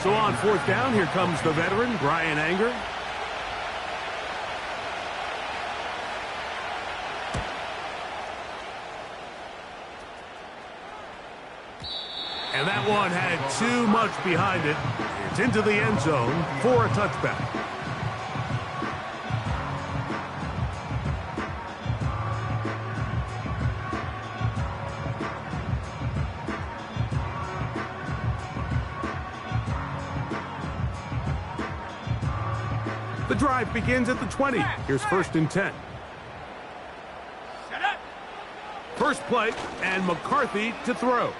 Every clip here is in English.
So on fourth down, here comes the veteran, Bryan Anger. And that one had too much behind it. It's into the end zone for a touchback. The drive begins at the 20. Here's first and 10. First play, and McCarthy to throw.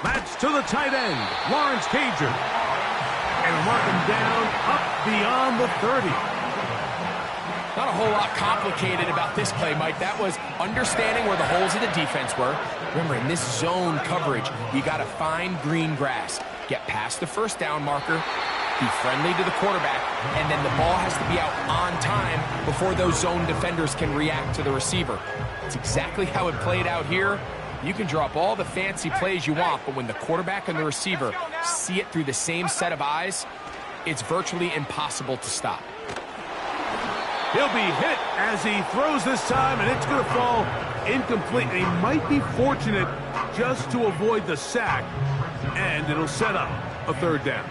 That's to the tight end, Lawrence Cager. And mark him down up beyond the 30. Not a whole lot complicated about this play, Mike. That was understanding where the holes of the defense were. Remember, in this zone coverage, you got to find green grass. Get past the first down marker, be friendly to the quarterback, and then the ball has to be out on time before those zone defenders can react to the receiver. It's exactly how it played out here. You can draw up all the fancy plays you want, but when the quarterback and the receiver see it through the same set of eyes, it's virtually impossible to stop. He'll be hit as he throws this time, and it's going to fall incomplete. And he might be fortunate just to avoid the sack, and it'll set up a third down.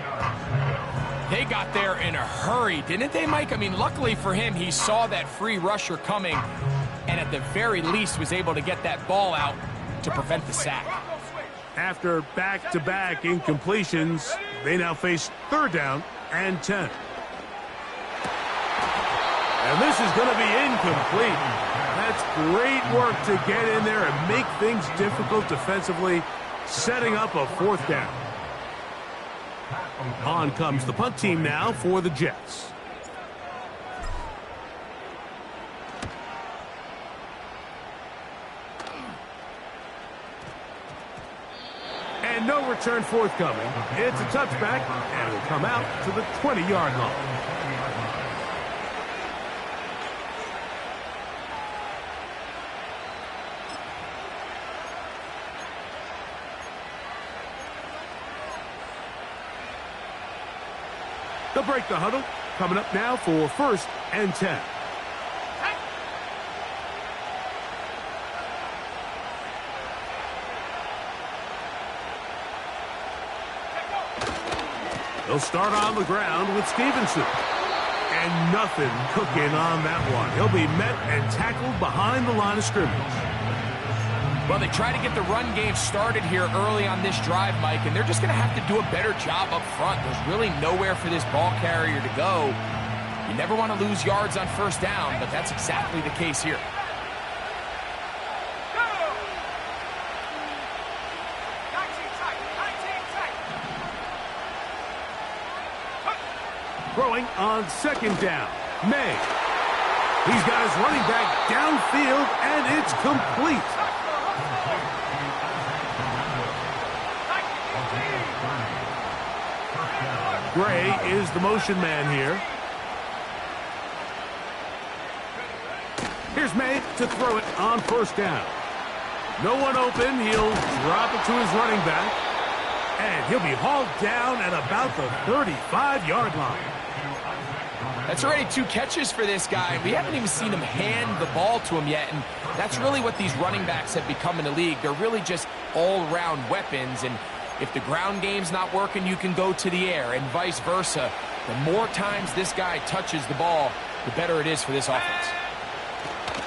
They got there in a hurry, didn't they, Mike? I mean, luckily for him, he saw that free rusher coming, and at the very least was able to get that ball out to prevent the sack. After back-to-back incompletions, they now face third down and 10. And this is going to be incomplete. That's great work to get in there and make things difficult defensively, setting up a fourth down. On comes the punt team now for the Jets. And no return forthcoming. It's a touchback, and will come out to the 20-yard line. They'll break the huddle. Coming up now for first and 10. They'll start on the ground with Stevenson. And nothing cooking on that one. He'll be met and tackled behind the line of scrimmage. Well, they try to get the run game started here early on this drive, Mike, and they're just going to have to do a better job up front. There's really nowhere for this ball carrier to go. You never want to lose yards on first down, but that's exactly the case here. Throwing on second down, May. He's got his running back downfield, and it's complete. Gray is the motion man here. Here's May to throw it on first down. No one open. He'll drop it to his running back. And he'll be hauled down at about the 35-yard line. That's already 2 catches for this guy. We haven't even seen him hand the ball to him yet, and that's really what these running backs have become in the league. They're really just all-around weapons, and if the ground game's not working, you can go to the air, and vice versa. The more times this guy touches the ball, the better it is for this offense.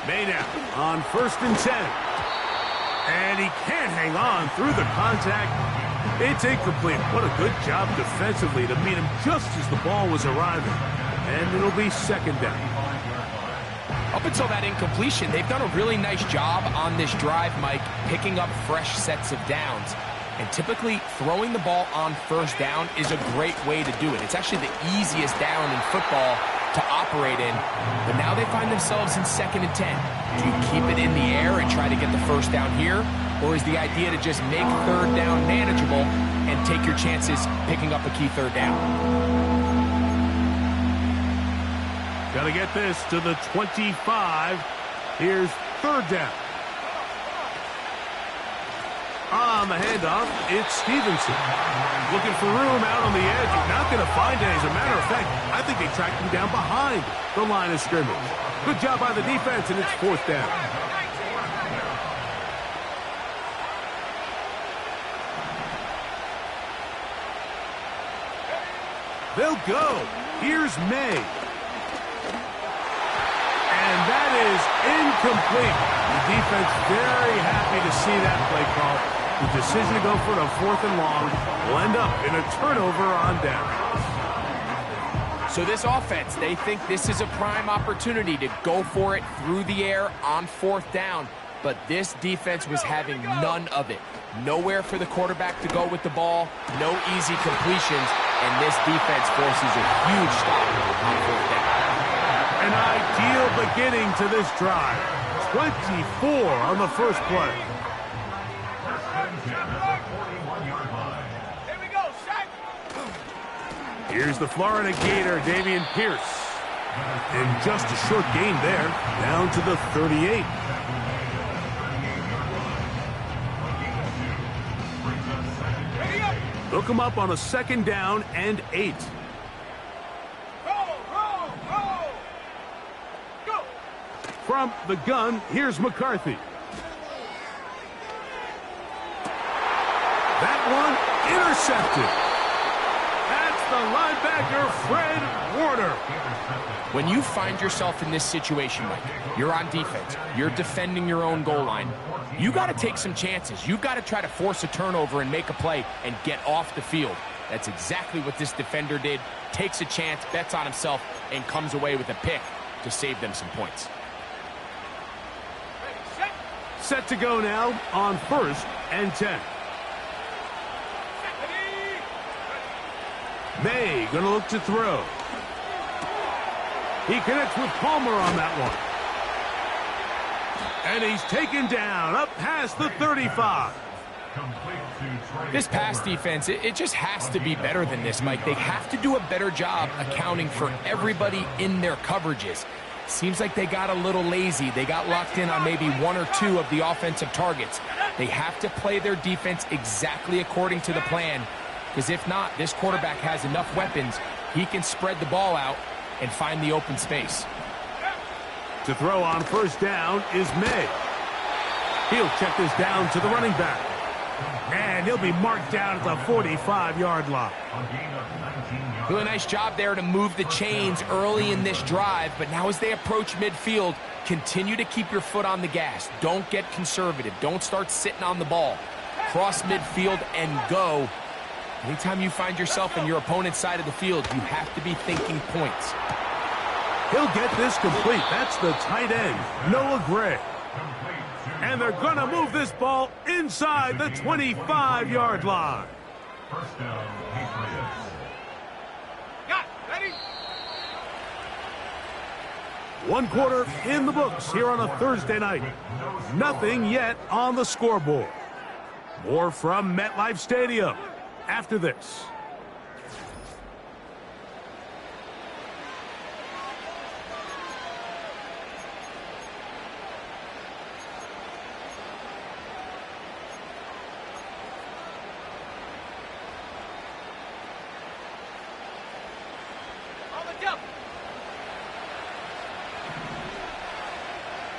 May now on first and 10. And he can't hang on through the contact. It's incomplete. What a good job defensively to meet him just as the ball was arriving. And it'll be second down. Up until that incompletion, they've done a really nice job on this drive, Mike, picking up fresh sets of downs. And typically, throwing the ball on first down is a great way to do it. It's actually the easiest down in football to operate in. But now they find themselves in second and 10. Do you keep it in the air and try to get the first down here? Or is the idea to just make third down manageable and take your chances picking up a key third down? Got to get this to the 25. Here's third down. On the handoff, it's Stevenson. Looking for room out on the edge. Not going to find it. As a matter of fact, I think they tracked him down behind the line of scrimmage. Good job by the defense, and it's 4th down. They'll go. Here's May. And that is incomplete. The defense very happy to see that play call. The decision to go for it on 4th and long will end up in a turnover on down. So this offense, they think this is a prime opportunity to go for it through the air on 4th down. But this defense was having none of it. Nowhere for the quarterback to go with the ball, no easy completions, and this defense forces a huge stop on 4th down. An ideal beginning to this drive. 24 on the first play. Here we go, Shaq. Here's the Florida Gator, Dameon Pierce. And just a short gain there, down to the 38. Look him up on a 2nd down and 8. Go. From the gun, here's McCarthy. That one intercepted. That's the linebacker, Fred Warner. When you find yourself in this situation, Mike, you're on defense, you're defending your own goal line, you got to take some chances. You've got to try to force a turnover and make a play and get off the field. That's exactly what this defender did. Takes a chance, bets on himself, and comes away with a pick to save them some points. Set to go now on 1st and 10. May going to look to throw. He connects with Palmer on that one. And he's taken down up past the 35. This pass defense, it just has to be better than this, Mike. They have to do a better job accounting for everybody in their coverages. Seems like they got a little lazy. They got locked in on maybe 1 or 2 of the offensive targets. They have to play their defense exactly according to the plan, because if not, this quarterback has enough weapons. He can spread the ball out and find the open space. To throw on 1st down is May. He'll check this down to the running back. And he'll be marked down at the 45-yard line. Really nice job there to move the chains early in this drive, but now as they approach midfield, continue to keep your foot on the gas. Don't get conservative. Don't start sitting on the ball. Cross midfield and go. Anytime you find yourself in your opponent's side of the field, you have to be thinking points. He'll get this complete. That's the tight end, Noah Gray. And they're going to move this ball inside the 25-yard line. First down, Patriots. Got ready. 1 quarter in the books here on a Thursday night. Nothing yet on the scoreboard. More from MetLife Stadium after this. On the jump.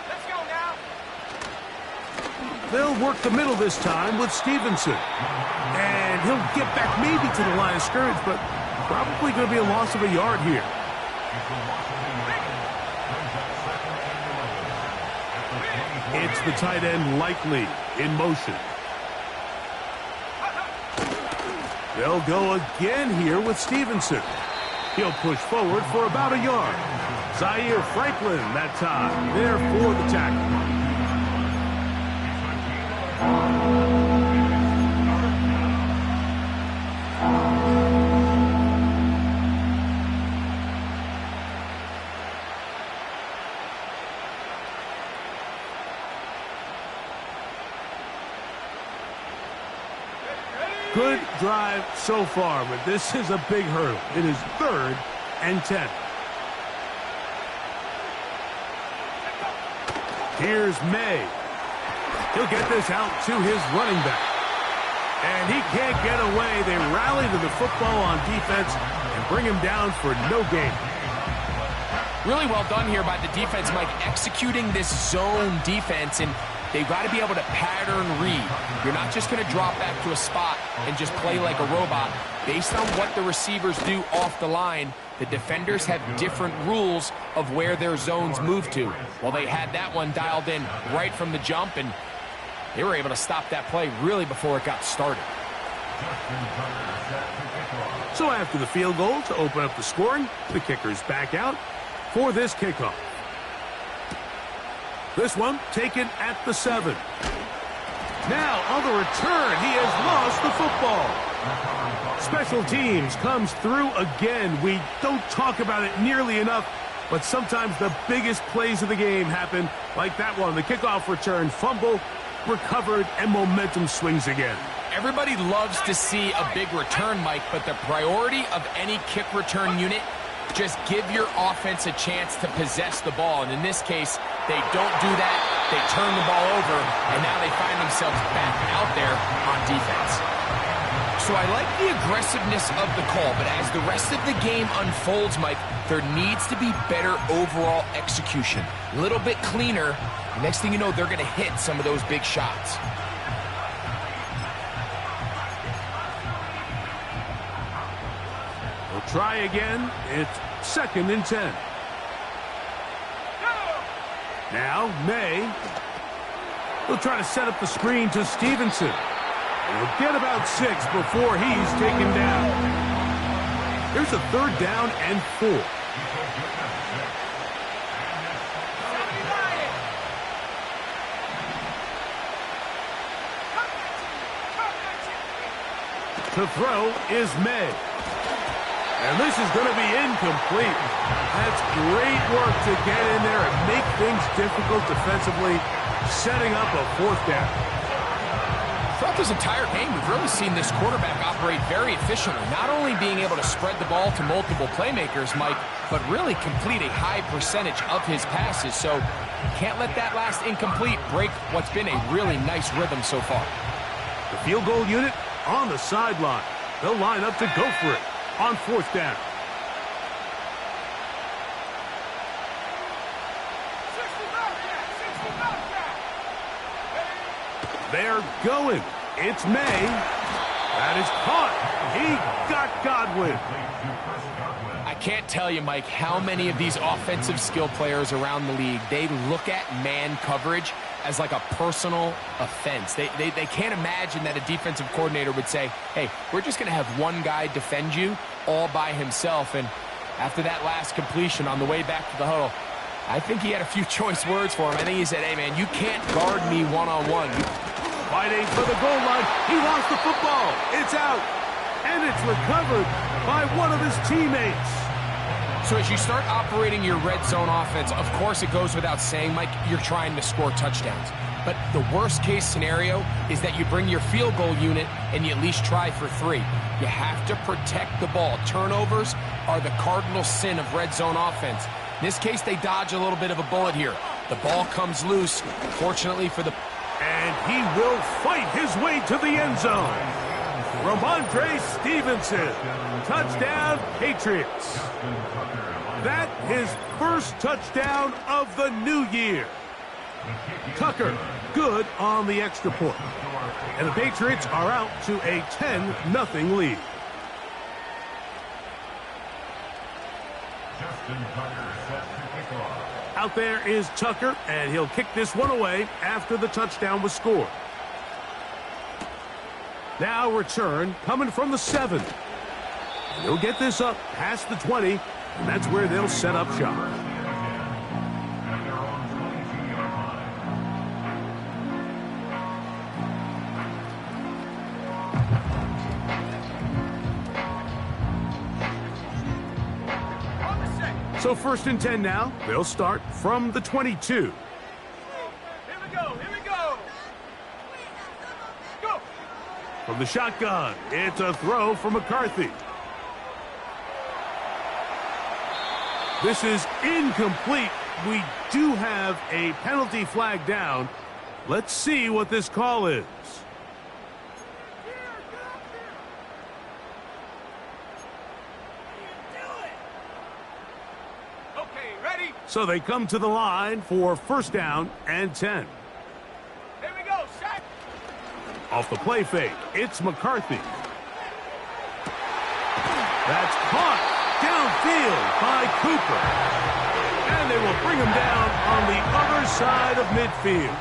Let's go now. They'll work the middle this time with Stevenson. And he'll get back maybe to the line of scrimmage, but probably going to be a loss of a yard here. It's the tight end Likely in motion. They'll go again here with Stevenson. He'll push forward for about a yard. Zaire Franklin that time, there for the tackle. Good drive so far, but this is a big hurdle. It is 3rd and 10. Here's May. He'll get this out to his running back. And he can't get away. They rally to the football on defense and bring him down for no gain. Really well done here by the defense, Mike, executing this zone defense, and they've got to be able to pattern read. You're not just going to drop back to a spot and just play like a robot. Based on what the receivers do off the line, the defenders have different rules of where their zones move to. Well, they had that one dialed in right from the jump, and they were able to stop that play really before it got started. So after the field goal to open up the scoring, the kicker's back out for this kickoff. This one taken at the 7. Now on the return, he has lost the football. Special teams comes through again. We don't talk about it nearly enough, but sometimes the biggest plays of the game happen like that one. The kickoff return, fumble, recovered, and momentum swings again. Everybody loves to see a big return, Mike, but the priority of any kick return unit, just give your offense a chance to possess the ball. And in this case, they don't do that. They turn the ball over, and now they find themselves back out there on defense. So I like the aggressiveness of the call, but as the rest of the game unfolds, Mike, there needs to be better overall execution. A little bit cleaner. Next thing you know, they're going to hit some of those big shots. We'll try again. It's 2nd and 10. Now, May. He'll try to set up the screen to Stevenson. He'll get about 6 before he's taken down. Here's a 3rd down and 4. To throw is May. And this is going to be incomplete. That's great work to get in there and make things difficult defensively, setting up a 4th down. Throughout this entire game, we've really seen this quarterback operate very efficiently, not only being able to spread the ball to multiple playmakers, Mike, but really complete a high percentage of his passes. So can't let that last incomplete break what's been a really nice rhythm so far. The field goal unit on the sideline. They'll line up to go for it on 4th down. They're going. It's May. That is caught. He got Godwin. I can't tell you, Mike, how many of these offensive skill players around the league, they look at man coverage as like a personal offense. They can't imagine that a defensive coordinator would say, hey, we're just going to have one guy defend you all by himself. And after that last completion on the way back to the huddle, I think he had a few choice words for him. I think he said, hey, man, you can't guard me one-on-one. Fighting for the goal line. He lost the football. It's out. And it's recovered by one of his teammates. So as you start operating your red zone offense, of course it goes without saying, Mike, you're trying to score touchdowns. But the worst case scenario is that you bring your field goal unit and you at least try for 3. You have to protect the ball. Turnovers are the cardinal sin of red zone offense. In this case, they dodge a little bit of a bullet here. The ball comes loose, fortunately for the... And he will fight his way to the end zone. Ramondre Stevenson. Touchdown, Patriots. That his first touchdown of the new year. Tucker, good on the extra point. And the Patriots are out to a 10-0 lead. Out there is Tucker, and he'll kick this one away after the touchdown was scored. Now return coming from the 7. And they'll get this up past the 20, and that's where they'll set up shop. So 1st and 10 now. They'll start from the 22. Here we go. Go. From the shotgun, it's a throw for McCarthy. This is incomplete. We do have a penalty flag down. Let's see what this call is. Okay, ready? So they come to the line for first down and 10. Here we go, set. Off the play fake, it's McCarthy. That's caught downfield by Cooper. And they will bring him down on the other side of midfield.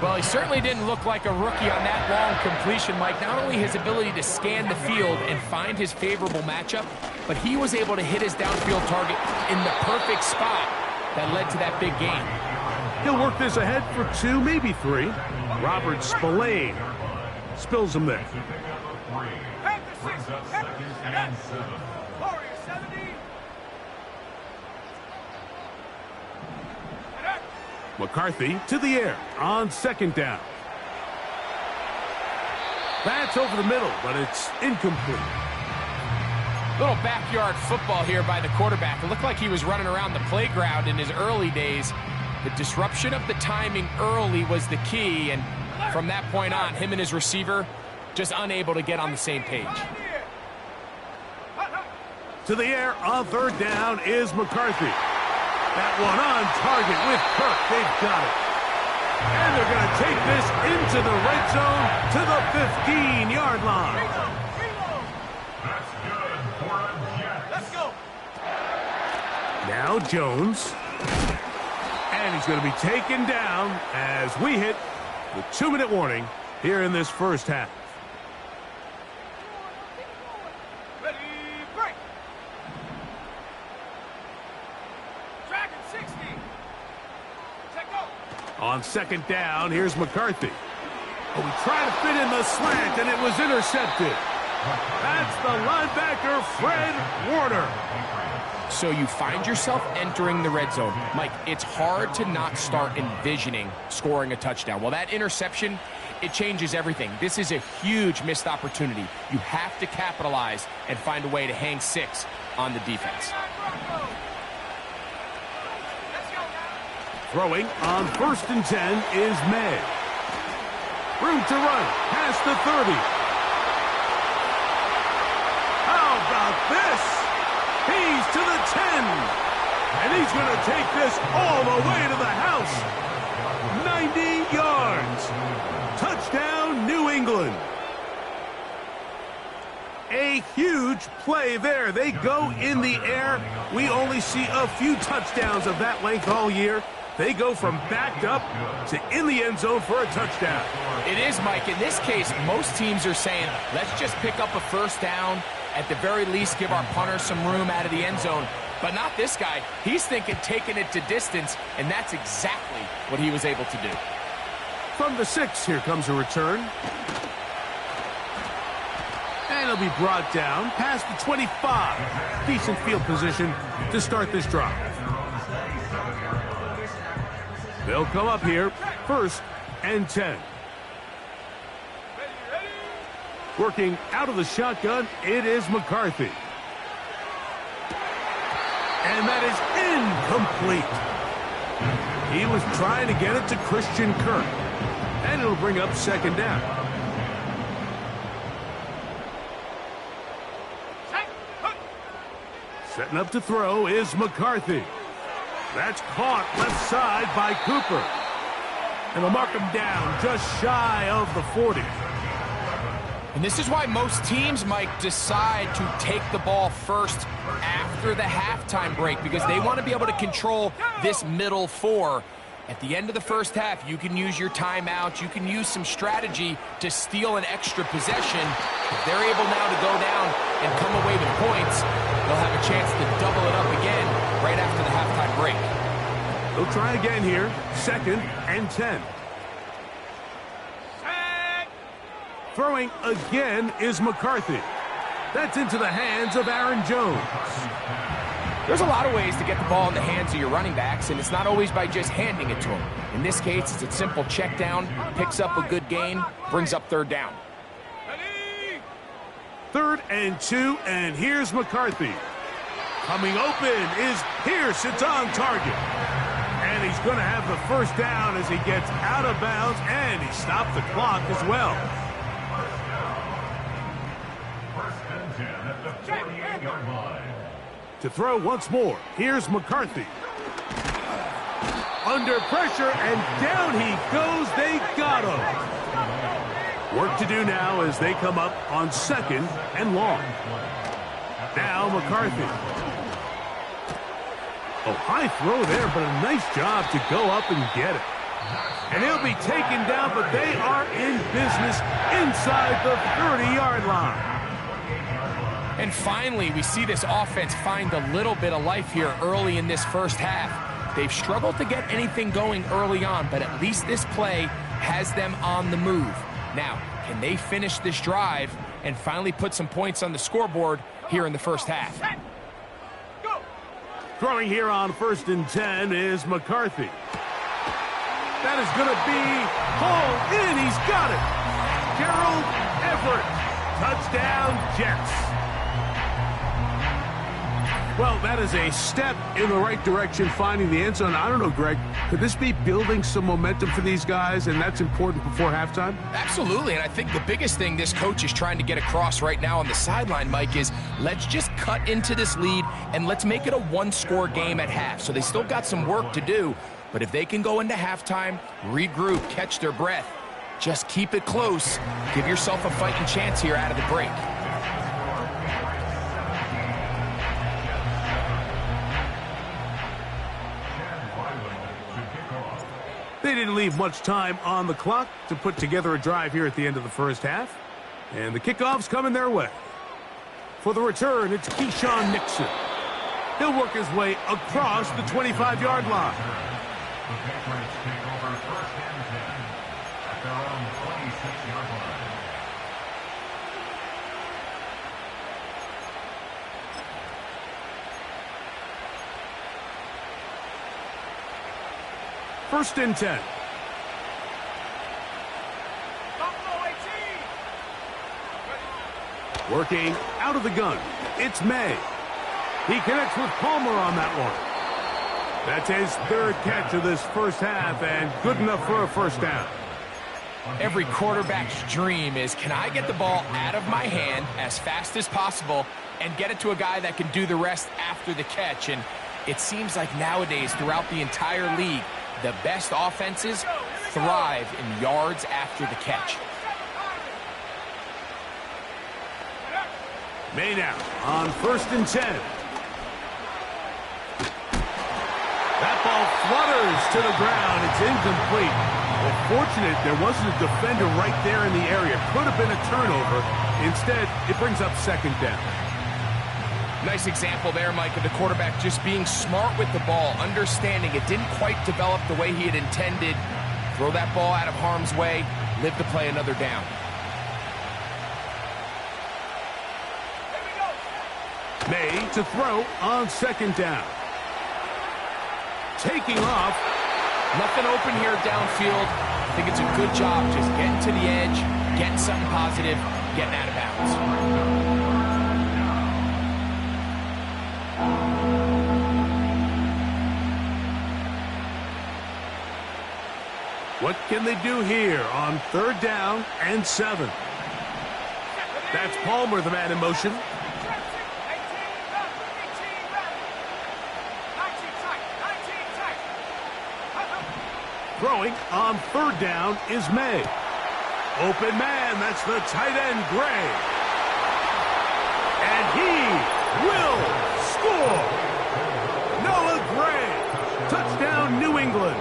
Well, he certainly didn't look like a rookie on that long completion, Mike. Not only his ability to scan the field and find his favorable matchup, but he was able to hit his downfield target in the perfect spot that led to that big gain. He'll work this ahead for 2, maybe 3. Robert Spillane spills him there. Panther 6, Panther 7. Warrior 70. McCarthy to the air on second down. That's over the middle, but it's incomplete. Little backyard football here by the quarterback. It looked like he was running around the playground in his early days. The disruption of the timing early was the key, and from that point on, him and his receiver just unable to get on the same page. To the air on third down is McCarthy. That one on target with Kirk. They've got it. And they're going to take this into the red zone to the 15-yard line. That's good for a Jet. Let's go. Now Jones. And he's going to be taken down as we hit the 2-minute warning here in this first half. Ready, break. Dragon 60. Check go. On second down, here's McCarthy. Oh, he tried to fit in the slant, and it was intercepted. That's the linebacker, Fred Warner. So you find yourself entering the red zone. Mike, it's hard to not start envisioning scoring a touchdown. Well, that interception, it changes everything. This is a huge missed opportunity. You have to capitalize and find a way to hang 6 on the defense. Throwing on first and 10 is May. Room to run past the 30. How about this? He's to the 10. And he's going to take this all the way to the house. 90 yards. Touchdown, New England. A huge play there. They go in the air. We only see a few touchdowns of that length all year. They go from backed up to in the end zone for a touchdown. It is, Mike. In this case, most teams are saying, let's just pick up a first down. At the very least, give our punter some room out of the end zone. But not this guy. He's thinking taking it to distance, and that's exactly what he was able to do. From the 6, here comes a return. And it'll be brought down past the 25. Decent field position to start this drive. They'll come up here, first and 10. Working out of the shotgun, it is McCarthy. And that is incomplete. He was trying to get it to Christian Kirk. And it'll bring up second down. Setting up to throw is McCarthy. That's caught left side by Cooper. And they'll mark him down just shy of the 40. And this is why most teams might decide to take the ball first after the halftime break, because they want to be able to control this middle 4. At the end of the first half, you can use your timeout. You can use some strategy to steal an extra possession. If they're able now to go down and come away with points, they'll have a chance to double it up again right after the halftime break. They'll try again here, second and 10. Throwing again is McCarthy. That's into the hands of Aaron Jones. There's a lot of ways to get the ball in the hands of your running backs, and it's not always by just handing it to them. In this case, it's a simple check down, picks up a good gain, brings up third down. Third and 2, and here's McCarthy. Coming open is Pierce. It's on target. And he's going to have the first down as he gets out of bounds, and he stopped the clock as well. To throw once more. Here's McCarthy. Under pressure, and down he goes. They got him. Work to do now as they come up on 2nd and long. Now McCarthy. Oh, high throw there, but a nice job to go up and get it. And he'll be taken down, but they are in business inside the 30-yard line. And finally, we see this offense find a little bit of life here early in this first half. They've struggled to get anything going early on, but at least this play has them on the move. Now, can they finish this drive and finally put some points on the scoreboard here in the first half? Throwing here on 1st and 10 is McCarthy. That is going to be hauled in. He's got it. Gerald Everett. Touchdown, Jets. Well, that is a step in the right direction, finding the end zone. I don't know, Greg, could this be building some momentum for these guys, and that's important before halftime? Absolutely, and I think the biggest thing this coach is trying to get across right now on the sideline, Mike, is let's just cut into this lead, and let's make it a one-score game at half. So they still got some work to do, but if they can go into halftime, regroup, catch their breath, just keep it close, give yourself a fighting chance here out of the break. They didn't leave much time on the clock to put together a drive here at the end of the first half. And the kickoff's coming their way. For the return, it's Keyshawn Nixon. He'll work his way across the 25-yard line. The Patriots take over 1st and 10 at their own 26-yard line. First and 10. Working out of the gun. It's May. He connects with Palmer on that one. That's his 3rd catch of this first half, and good enough for a first down. Every quarterback's dream is, can I get the ball out of my hand as fast as possible and get it to a guy that can do the rest after the catch? And it seems like nowadays throughout the entire league, the best offenses thrive in yards after the catch. May now on 1st and 10. That ball flutters to the ground. It's incomplete. Well, fortunate there wasn't a defender right there in the area. Could have been a turnover. Instead, it brings up 2nd down. Nice example there, Mike, of the quarterback just being smart with the ball, understanding it didn't quite develop the way he had intended. Throw that ball out of harm's way, live to play another down. May to throw on 2nd down. Taking off. Nothing open here downfield. I think it's a good job just getting to the edge, getting something positive, getting out of bounds. What can they do here on 3rd down and 7? That's Palmer, the man in motion. Throwing on 3rd down is May. Open man, that's the tight end, Gray. And he will score. Noah Gray. Touchdown, New England.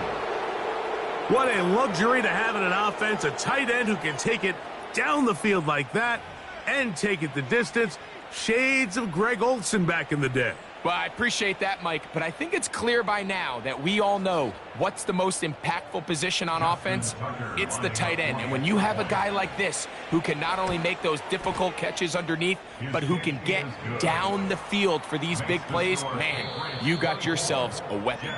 What a luxury to have in an offense, a tight end who can take it down the field like that and take it the distance. Shades of Greg Olsen back in the day. Well, I appreciate that, Mike, but I think it's clear by now that we all know what's the most impactful position on offense. It's the tight end. And when you have a guy like this who can not only make those difficult catches underneath, but who can get down the field for these big plays, man, you got yourselves a weapon.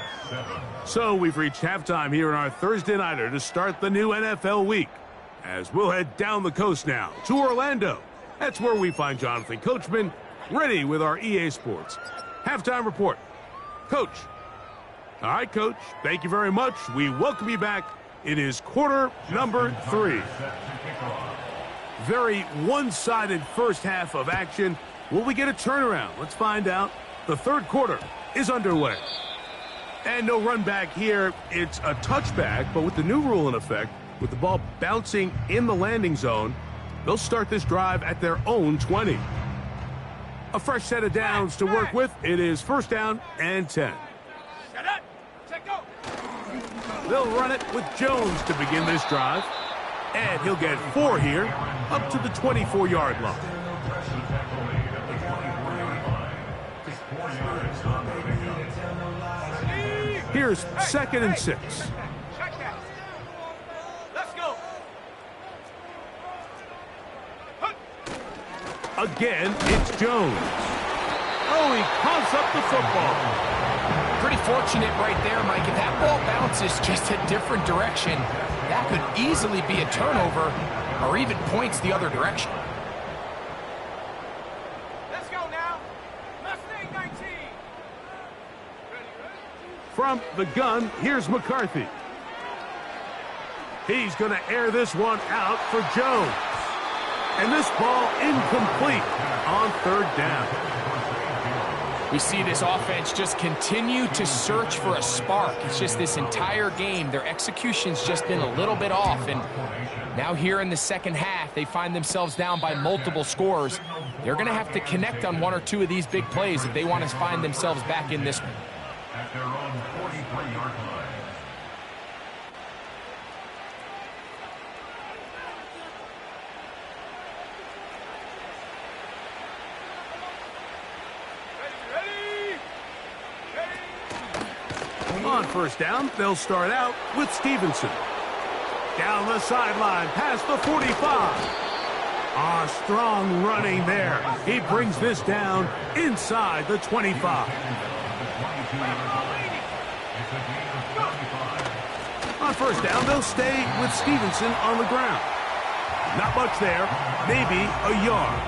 So we've reached halftime here in our Thursday Nighter to start the new NFL week. As we'll head down the coast now to Orlando. That's where we find Jonathan Coachman ready with our EA Sports Halftime Report. Coach. All right, Coach. Thank you very much. We welcome you back. It is quarter number 3. Very one-sided first half of action. Will we get a turnaround? Let's find out The third quarter is underway. And no run back here. It's a touchback, but with the new rule in effect, with the ball bouncing in the landing zone, they'll start this drive at their own 20. A fresh set of downs to work with. It is first down and 10. They'll run it with Jones to begin this drive. And he'll get 4 here, up to the 24-yard line. Here's 2nd and 6. Let's go. Again, it's Jones. Oh, he coughs up the football. Pretty fortunate right there, Mike. If that ball bounces just a different direction, that could easily be a turnover or even points the other direction. Let's go now. Mustang 19. From the gun, here's McCarthy. He's going to air this one out for Jones. And this ball incomplete on 3rd down. We see this offense just continue to search for a spark. It's just this entire game, their execution's just been a little bit off. And now here in the second half, they find themselves down by multiple scores. They're going to have to connect on 1 or 2 of these big plays if they want to find themselves back in this one. At their own 43-yard line. On first down, they'll start out with Stevenson. Down the sideline, past the 45. Strong running there. He brings this down inside the 25. On first down, they'll stay with Stevenson on the ground. Not much there, maybe a yard.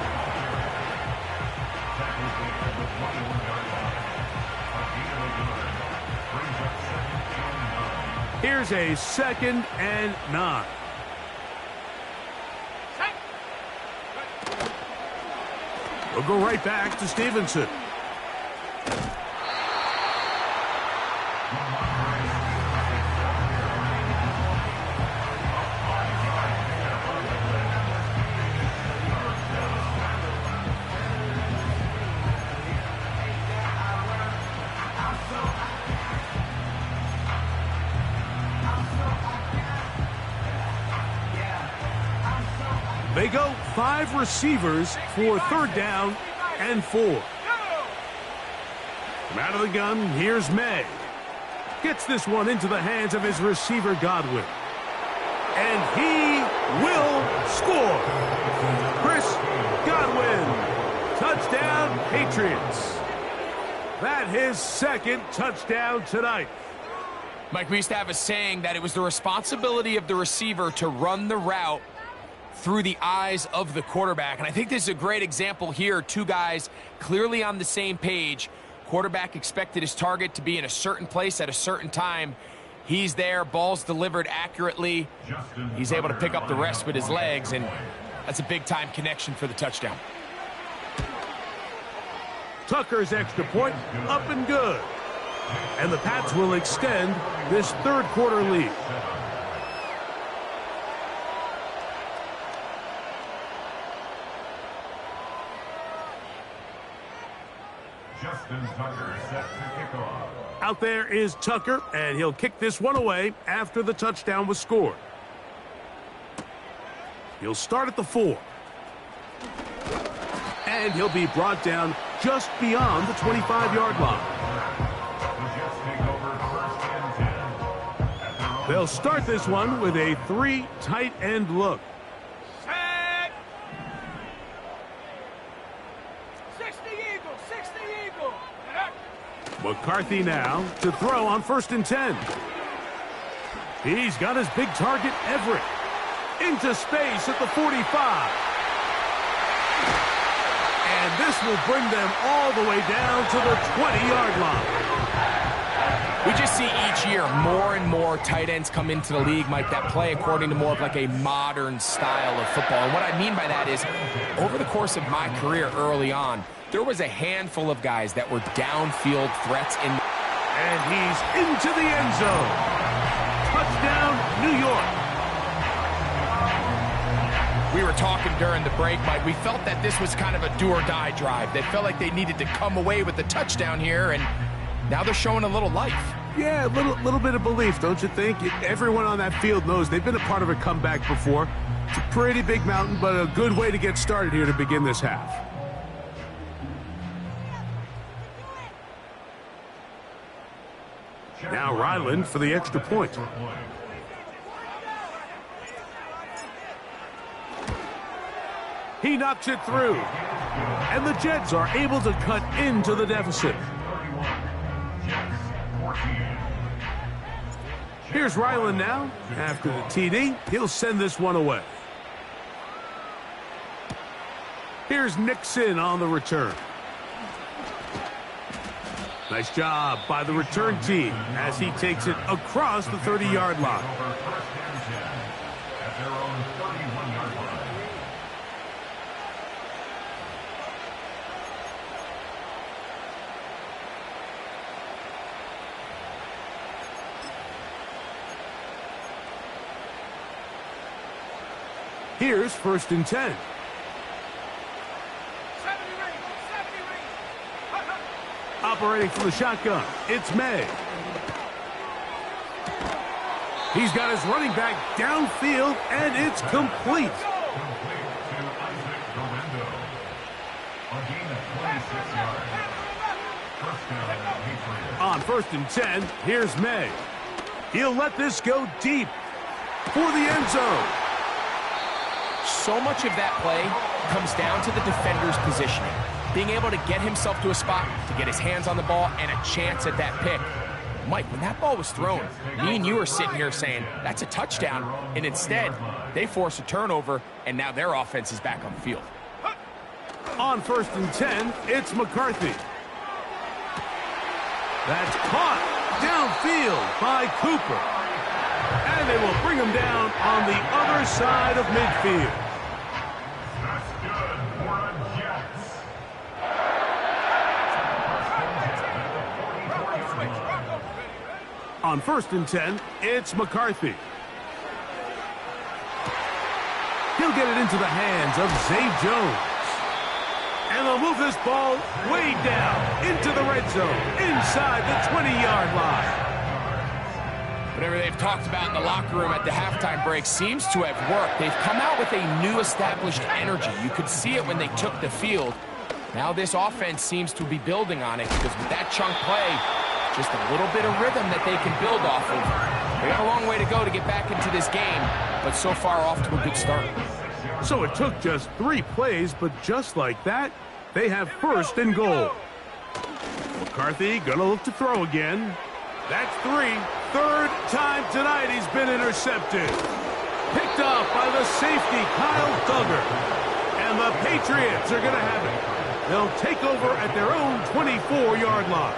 Here's a 2nd and 9. We'll go right back to Stevenson. They go 5 receivers for 3rd down and 4. From out of the gun, here's May. Gets this one into the hands of his receiver, Godwin. And he will score. Chris Godwin. Touchdown, Patriots. That his 2nd touchdown tonight. Mike, we used to have a saying that it was the responsibility of the receiver to run the route through the eyes of the quarterback. And I think this is a great example here. 2 guys clearly on the same page. Quarterback expected his target to be in a certain place at a certain time. He's there, ball's delivered accurately. He's able to pick up the rest with his legs, and that's a big-time connection for the touchdown. Tucker's extra point up and good. And the Pats will extend this 3rd quarter lead. Justin Tucker set to kick off. Out there is Tucker, and he'll kick this one away after the touchdown was scored. He'll start at the 4. And he'll be brought down just beyond the 25-yard line. They'll start this one with a 3 tight end look. Set. 60 Eagle, 60 Eagle. McCarthy now to throw on 1st and 10. He's got his big target, Everett. Into space at the 45. And this will bring them all the way down to the 20-yard line. We just see each year more and more tight ends come into the league, Mike, that play according to more of like a modern style of football. And what I mean by that is, over the course of my career early on, there was a handful of guys that were downfield threats in. And he's into the end zone. Touchdown, New York. We were talking during the break, Mike. We felt that this was kind of a do-or-die drive. They felt like they needed to come away with the touchdown here, and now they're showing a little life. Yeah, a little bit of belief, don't you think? Everyone on that field knows they've been a part of a comeback before. It's a pretty big mountain, but a good way to get started here to begin this half. Now Ryland for the extra point. He knocks it through. And the Jets are able to cut into the deficit. Here's Ryland now. After the TD, he'll send this one away. Here's Nixon on the return. Nice job by the return team as he takes it across the 30-yard line. Here's 1st and 10. Operating from the shotgun, it's May. He's got his running back downfield, and it's complete. On 1st and 10, here's May. He'll let this go deep for the end zone. So much of that play comes down to the defender's positioning. Being able to get himself to a spot, to get his hands on the ball, and a chance at that pick. Mike, when that ball was thrown, me and you were sitting here saying, that's a touchdown, and instead, they force a turnover, and now their offense is back on the field. On 1st and 10, it's McCarthy. That's caught downfield by Cooper. And they will bring him down on the other side of midfield. On 1st and 10, it's McCarthy. He'll get it into the hands of Zay Jones. And they'll move this ball way down into the red zone, inside the 20-yard line. Whatever they've talked about in the locker room at the halftime break seems to have worked. They've come out with a new established energy. You could see it when they took the field. Now this offense seems to be building on it because with that chunk play, just a little bit of rhythm that they can build off of. They got a long way to go to get back into this game, but so far off to a good start. So it took just 3 plays, but just like that, they have 1st and goal. McCarthy gonna look to throw again. That's 3. 3rd time tonight he's been intercepted. Picked off by the safety, Kyle Duggar. And the Patriots are gonna have it. They'll take over at their own 24-yard line.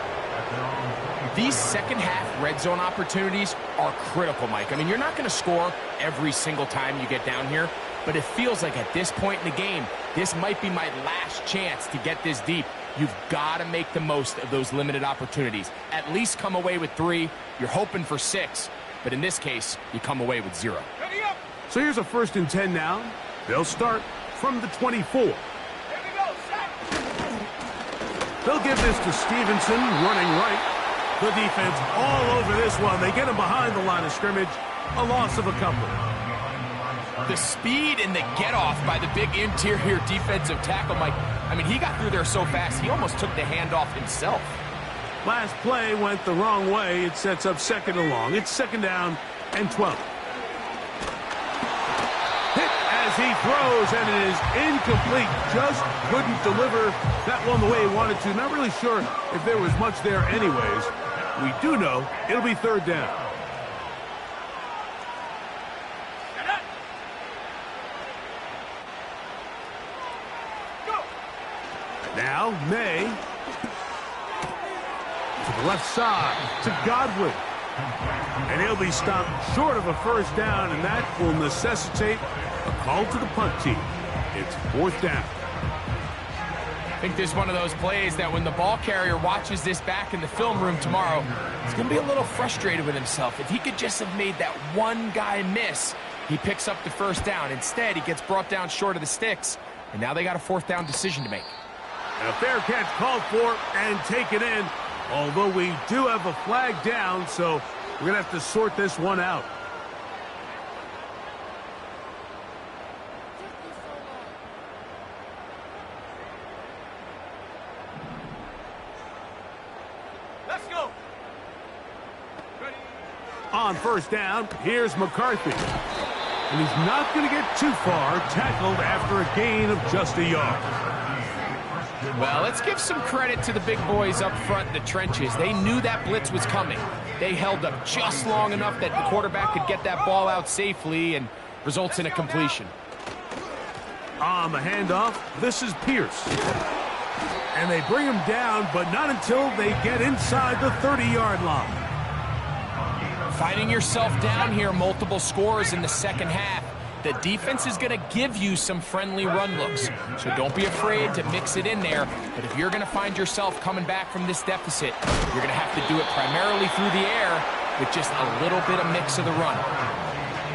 These second-half red zone opportunities are critical, Mike. I mean, you're not going to score every single time you get down here, but it feels like at this point in the game, this might be my last chance to get this deep. You've got to make the most of those limited opportunities. At least come away with 3. You're hoping for 6, but in this case, you come away with 0. So here's a 1st and 10 now. They'll start from the 24. They'll give this to Stevenson, running right. The defense all over this one. They get him behind the line of scrimmage. A loss of a couple. The speed and the get-off by the big interior defensive tackle, Mike. I mean, he got through there so fast, he almost took the handoff himself. Last play went the wrong way. It sets up 2nd and long. It's 2nd down and 12. Hit as he throws, and it is incomplete. Just couldn't deliver that one the way he wanted to. Not really sure if there was much there anyways. We do know it'll be 3rd down. Now, May to the left side to Godwin. And he'll be stopped short of a 1st down, and that will necessitate a call to the punt team. It's 4th down. I think this is one of those plays that when the ball carrier watches this back in the film room tomorrow, he's going to be a little frustrated with himself. If he could just have made that one guy miss, he picks up the first down. Instead, he gets brought down short of the sticks, and now they got a fourth down decision to make. A fair catch called for and taken in, although we do have a flag down, so we're going to have to sort this one out. Let's go. Ready. On first down, here's McCarthy. And he's not going to get too far, tackled after a gain of just a yard. Well, let's give some credit to the big boys up front in the trenches. They knew that blitz was coming. They held up just long enough that the quarterback could get that ball out safely and results in a completion. On the handoff, this is Pierce. And they bring him down, but not until they get inside the 30-yard line. Finding yourself down here, multiple scores in the second half. The defense is going to give you some friendly run looks, so don't be afraid to mix it in there. But if you're going to find yourself coming back from this deficit, you're going to have to do it primarily through the air with just a little bit of mix of the run.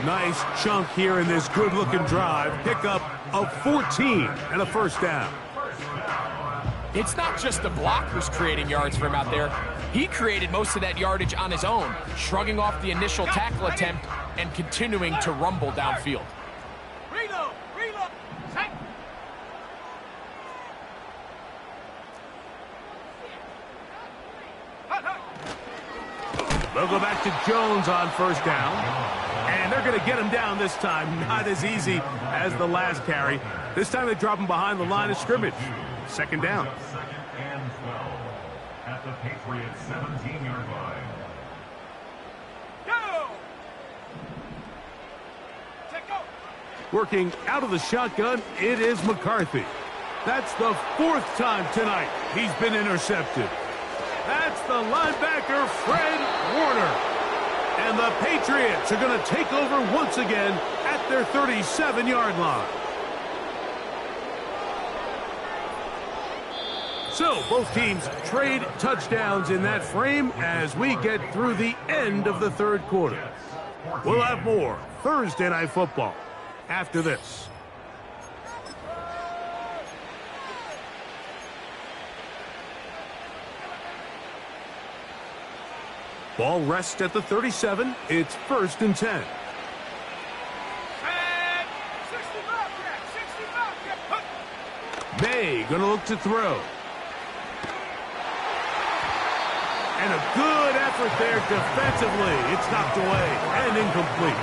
Nice chunk here in this good-looking drive. Pick up of 14 and a first down. It's not just the blockers creating yards for him out there. He created most of that yardage on his own, shrugging off the initial tackle attempt and continuing to rumble downfield. Reload. Reload. Set. Hut, hut. They'll go back to Jones on first down. And they're going to get him down this time. Not as easy as the last carry. This time they drop him behind the line of scrimmage. Second down. Second and 12 at the Patriots 17-yard line. Go. Set go. Working out of the shotgun, it is McCarthy. That's the fourth time tonight he's been intercepted. That's the linebacker, Fred Warner. And the Patriots are going to take over once again at their 37-yard line. So, both teams trade touchdowns in that frame as we get through the end of the third quarter. We'll have more Thursday Night Football after this. Ball rests at the 37. It's 1st and 10. Set. 65 cat. 65 cat. Hut. May gonna look to throw. And a good effort there defensively. It's knocked away and incomplete.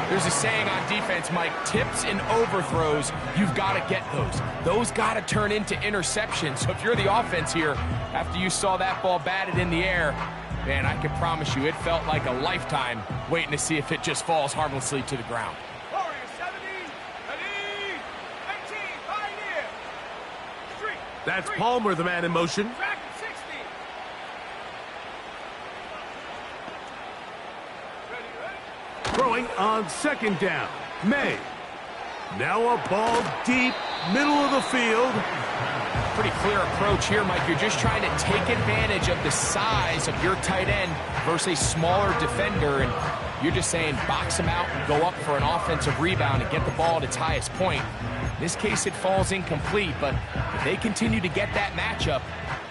There's a saying on defense, Mike, tips and overthrows, you've got to get those. Those got to turn into interceptions. So if you're the offense here, after you saw that ball batted in the air, man, I can promise you it felt like a lifetime waiting to see if it just falls harmlessly to the ground. Warrior 70. Ready. 18. Pioneer. Street. That's Street. Palmer, the man in motion. Track 60. Ready, ready. Throwing on second down. May. Now a ball deep, middle of the field. Pretty clear approach here, Mike. You're just trying to take advantage of the size of your tight end versus a smaller defender, and you're just saying box him out and go up for an offensive rebound and get the ball at its highest point. In this case, it falls incomplete, but if they continue to get that matchup,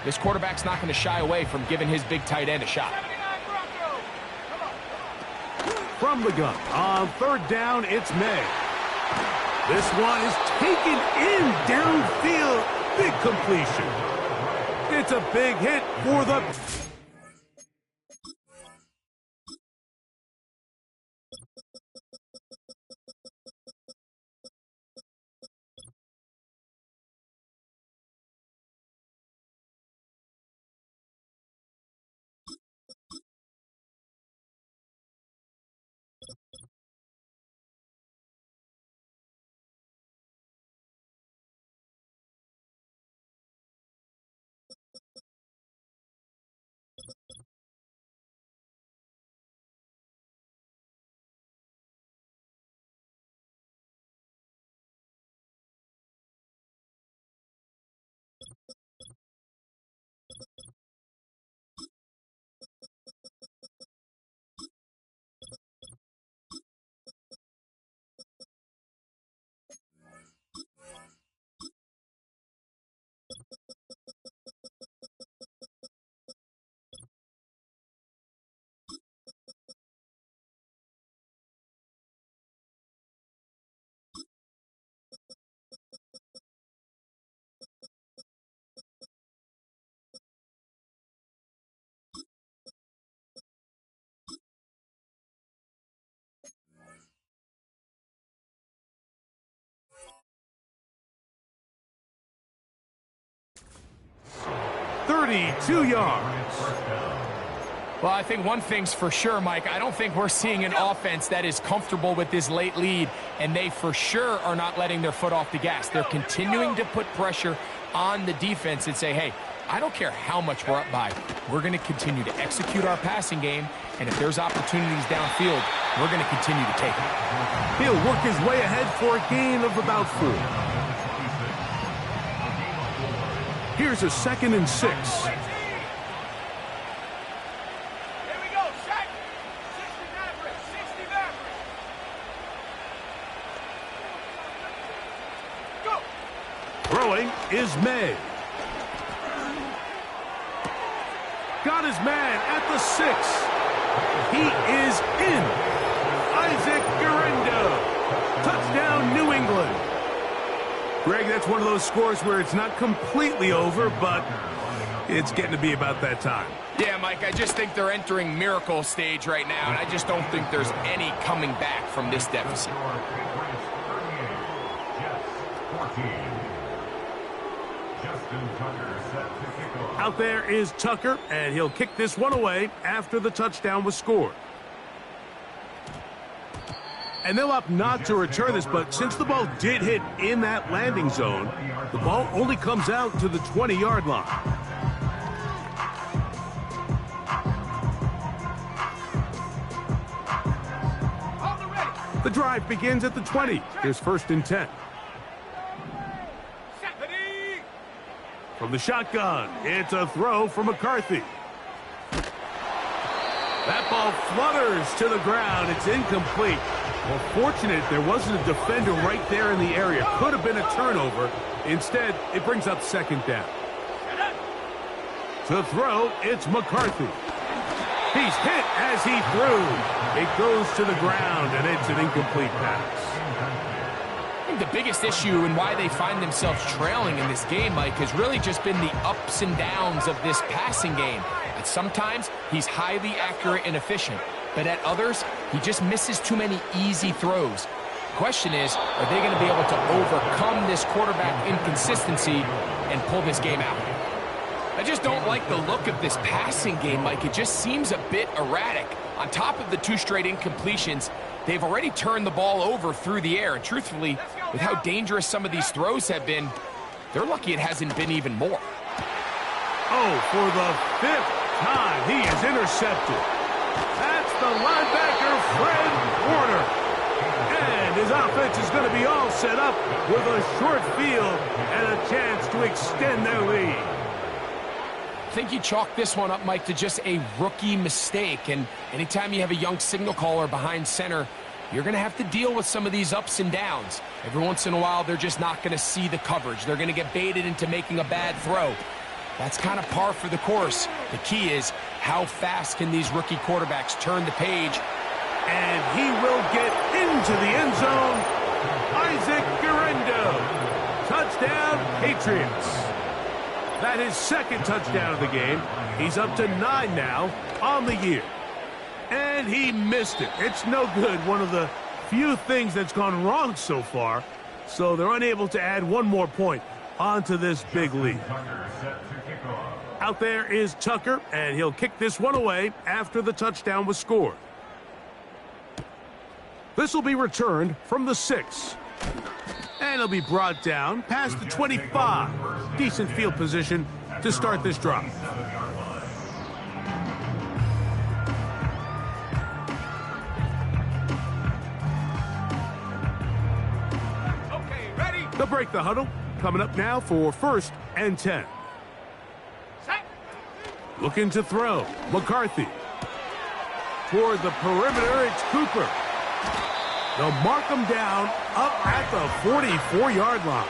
this quarterback's not going to shy away from giving his big tight end a shot. 79 Bronco. Come on. From the gun. On third down, it's May. This one is taken in downfield. Big completion. It's a big hit for the 32 yards. Well, I think one thing's for sure, Mike. I don't think we're seeing an offense that is comfortable with this late lead, and they for sure are not letting their foot off the gas. They're continuing to put pressure on the defense and say, hey, I don't care how much we're up by. We're going to continue to execute our passing game, and if there's opportunities downfield, we're going to continue to take them. He'll work his way ahead for a gain of about 4. Here's a 2nd and 6. Here we go, set. 60 Mavericks, 60 Mavericks. Go. Throwing is May. Got his man at the 6. He is in. Isaac Guerrero. Touchdown, New England. Greg, that's one of those scores where it's not completely over, but it's getting to be about that time. Yeah, Mike, I just think they're entering miracle stage right now, and I just don't think there's any coming back from this deficit. Out there is Tucker, and he'll kick this one away after the touchdown was scored. And they'll opt not to return this, but since the ball did hit in that landing zone, the ball only comes out to the 20-yard line. The drive begins at the 20. Here's 1st and 10. From the shotgun, it's a throw for McCarthy. That ball flutters to the ground. It's incomplete. Well, fortunate there wasn't a defender right there in the area. Could have been a turnover. Instead, it brings up 2nd down. To throw, it's McCarthy. He's hit as he threw. It goes to the ground, and it's an incomplete pass. I think the biggest issue and why they find themselves trailing in this game, Mike, has really just been the ups and downs of this passing game. At sometimes, he's highly accurate and efficient, but at others, he just misses too many easy throws. The question is, are they going to be able to overcome this quarterback inconsistency and pull this game out? I just don't like the look of this passing game, Mike. It just seems a bit erratic. On top of the 2 straight incompletions, they've already turned the ball over through the air. And truthfully, with how dangerous some of these throws have been, they're lucky it hasn't been even more. Oh, for the 5th time, he is intercepted. That's the linebacker, Fred Warner. And his offense is going to be all set up with a short field and a chance to extend their lead. I think you chalk this one up, Mike, to just a rookie mistake. And anytime you have a young signal caller behind center, you're going to have to deal with some of these ups and downs. Every once in a while, they're just not going to see the coverage. They're going to get baited into making a bad throw. That's kind of par for the course. The key is, how fast can these rookie quarterbacks turn the page? And he will get into the end zone. Isaac Guerrero. Touchdown, Patriots. That is 2nd touchdown of the game. He's up to 9 now on the year. And he missed it. It's no good. One of the few things that's gone wrong so far. So they're unable to add one more point onto this big lead. Out there is Tucker, and he'll kick this one away after the touchdown was scored. This will be returned from the 6. And it'll be brought down past the 25. Decent field position to start this drive. Okay, ready? They'll break the huddle. Coming up now for 1st and 10. Set. Looking to throw. McCarthy. Toward the perimeter, it's Cooper. They'll mark him down up at the 44-yard line.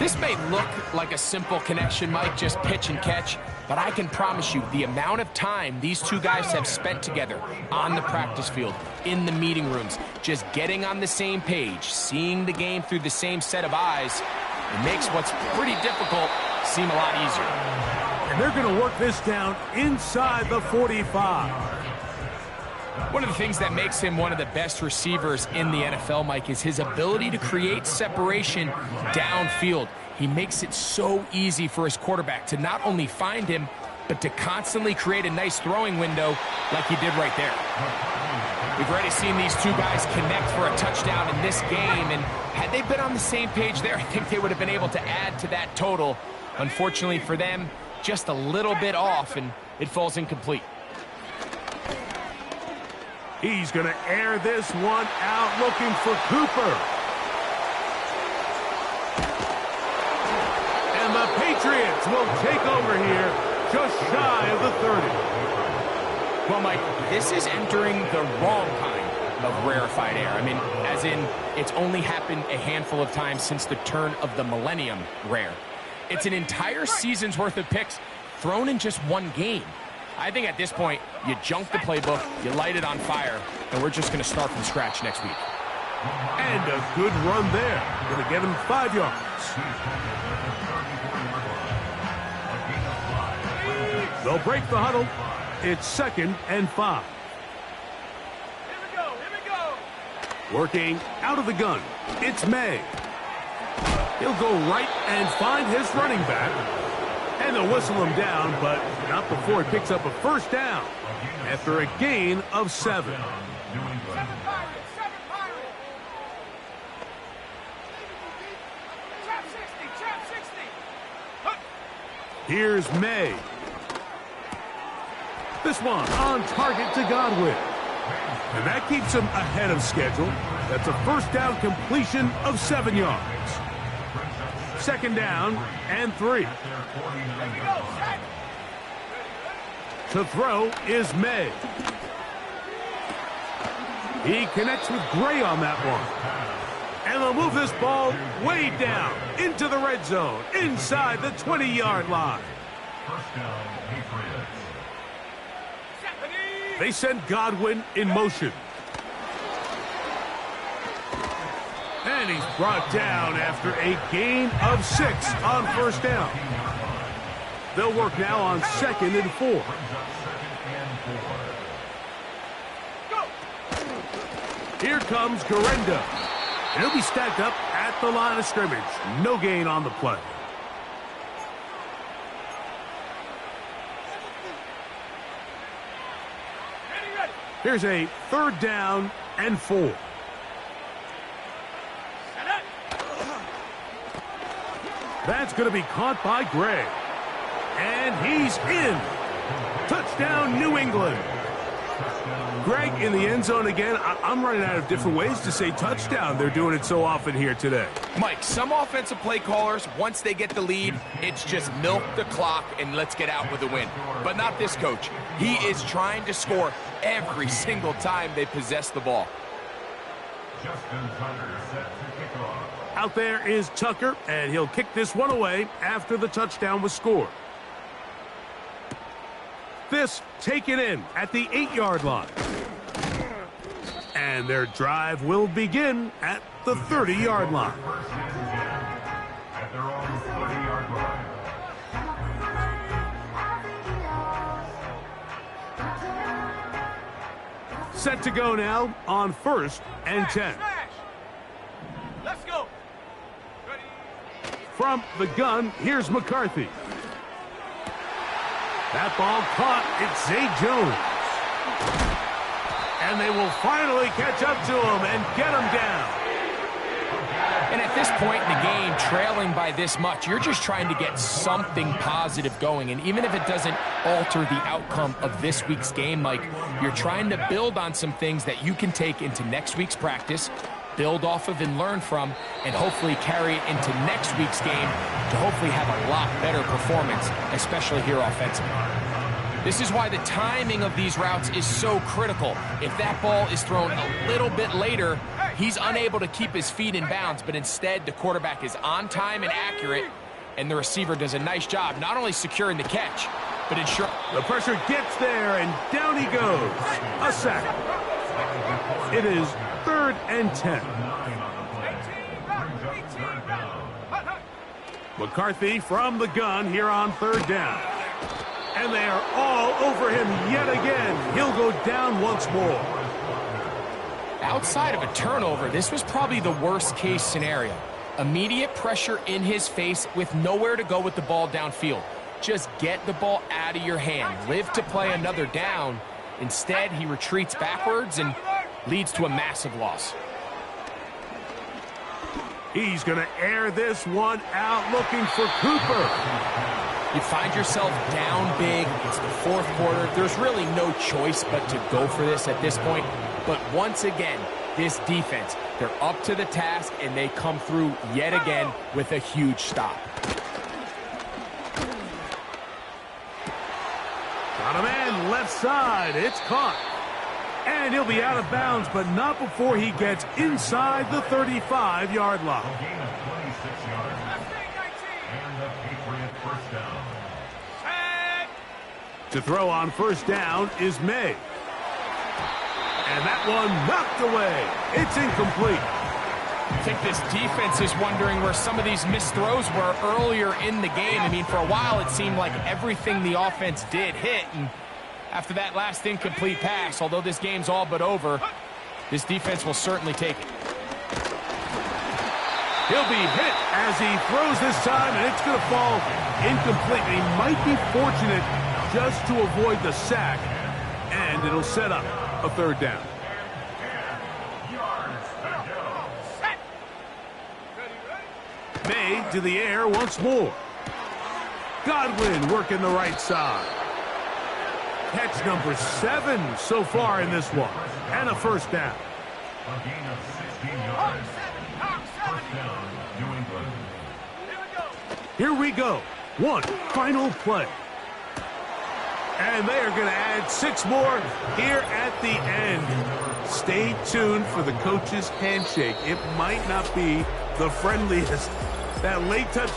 This may look like a simple connection, Mike, just pitch and catch, but I can promise you the amount of time these two guys have spent together on the practice field, in the meeting rooms, just getting on the same page, seeing the game through the same set of eyes, it makes what's pretty difficult seem a lot easier. And they're going to work this down inside the 45. One of the things that makes him one of the best receivers in the NFL, Mike, is his ability to create separation downfield. He makes it so easy for his quarterback to not only find him, but to constantly create a nice throwing window like he did right there. We've already seen these two guys connect for a touchdown in this game, and had they been on the same page there, I think they would have been able to add to that total. Unfortunately for them, just a little bit off, and it falls incomplete. He's going to air this one out, looking for Cooper. And the Patriots will take over here, just shy of the 30. Well, Mike, this is entering the wrong kind of rarefied air. I mean, as in, it's only happened a handful of times since the turn of the millennium rare. It's an entire season's worth of picks thrown in just one game. I think at this point, you junk the playbook, you light it on fire, and we're just going to start from scratch next week. And a good run there. Going to get him 5 yards. They'll break the huddle. It's 2nd and 5. Here we go, here we go. Working out of the gun. It's May. He'll go right and find his running back. And they'll whistle him down, but not before he picks up a first down after a gain of 7. 7 Pirates, 7 Pirates. Trap 60, trap 60. Huh. Here's May. This one on target to Godwin. And that keeps him ahead of schedule. That's a first down completion of 7 yards. 2nd down and 3. Here we go, set. To throw is May. He connects with Gray on that one. And they'll move this ball way down into the red zone, inside the 20-yard line. They send Godwin in motion. And he's brought down after a gain of 6 on first down. They'll work now on 2nd and 4. Here comes Garenda. And he'll be stacked up at the line of scrimmage. No gain on the play. Here's a 3rd down and 4. That's going to be caught by Gray. And he's in. Touchdown, New England. Greg in the end zone again. I'm running out of different ways to say touchdown. They're doing it so often here today. Mike, some offensive play callers, once they get the lead, it's just milk the clock and let's get out with a win. But not this coach. He is trying to score every single time they possess the ball. Justin Tucker set to kick off. Out there is Tucker, and he'll kick this one away after the touchdown was scored. This taken in at the 8-yard line. And their drive will begin at the 30-yard line. At their own 30-yard line. Set to go now on 1st and 10. Smash. Let's go. Ready. From the gun, here's McCarthy. That ball caught. It's Zay Jones. And they will finally catch up to him and get him down. And at this point in the game, trailing by this much, you're just trying to get something positive going. And even if it doesn't alter the outcome of this week's game, Mike, you're trying to build on some things that you can take into next week's practice, build off of and learn from, and hopefully carry it into next week's game to hopefully have a lot better performance, especially here offensively. This is why the timing of these routes is so critical. If that ball is thrown a little bit later, He's unable to keep his feet in bounds, but instead the quarterback is on time and accurate, and the receiver does a nice job not only securing the catch, but ensuring... The pressure gets there, and down he goes. A sack. It is 3rd and 10. McCarthy from the gun here on 3rd down. And they are all over him yet again. He'll go down once more. Outside of a turnover, this was probably the worst case scenario. Immediate pressure in his face with nowhere to go with the ball downfield. Just get the ball out of your hand. Live to play another down. Instead, he retreats backwards and leads to a massive loss. He's going to air this one out, looking for Cooper. You find yourself down big. It's the 4th quarter. There's really no choice but to go for this at this point. But once again, this defense, they're up to the task, and they come through yet again with a huge stop. Got a man left side. It's caught. And he'll be out of bounds, but not before he gets inside the 35-yard line. A gain of 26 yards. And the Patriot first down. To throw on 1st down is May. And that one knocked away. It's incomplete. I think this defense is wondering where some of these missed throws were earlier in the game. I mean, for a while, it seemed like everything the offense did hit. And after that last incomplete pass, although this game's all but over, this defense will certainly take it. He'll be hit as he throws this time, and it's going to fall incomplete. He might be fortunate just to avoid the sack, and it'll set up a 3rd down. May to the air once more. Godwin working the right side. Catch number 7 so far in this one, and a 1st down. A gain of 16 yards. First down, New England. Here we go. One final play. And they are going to add 6 more here at the end. Stay tuned for the coach's handshake. It might not be the friendliest. That late touch.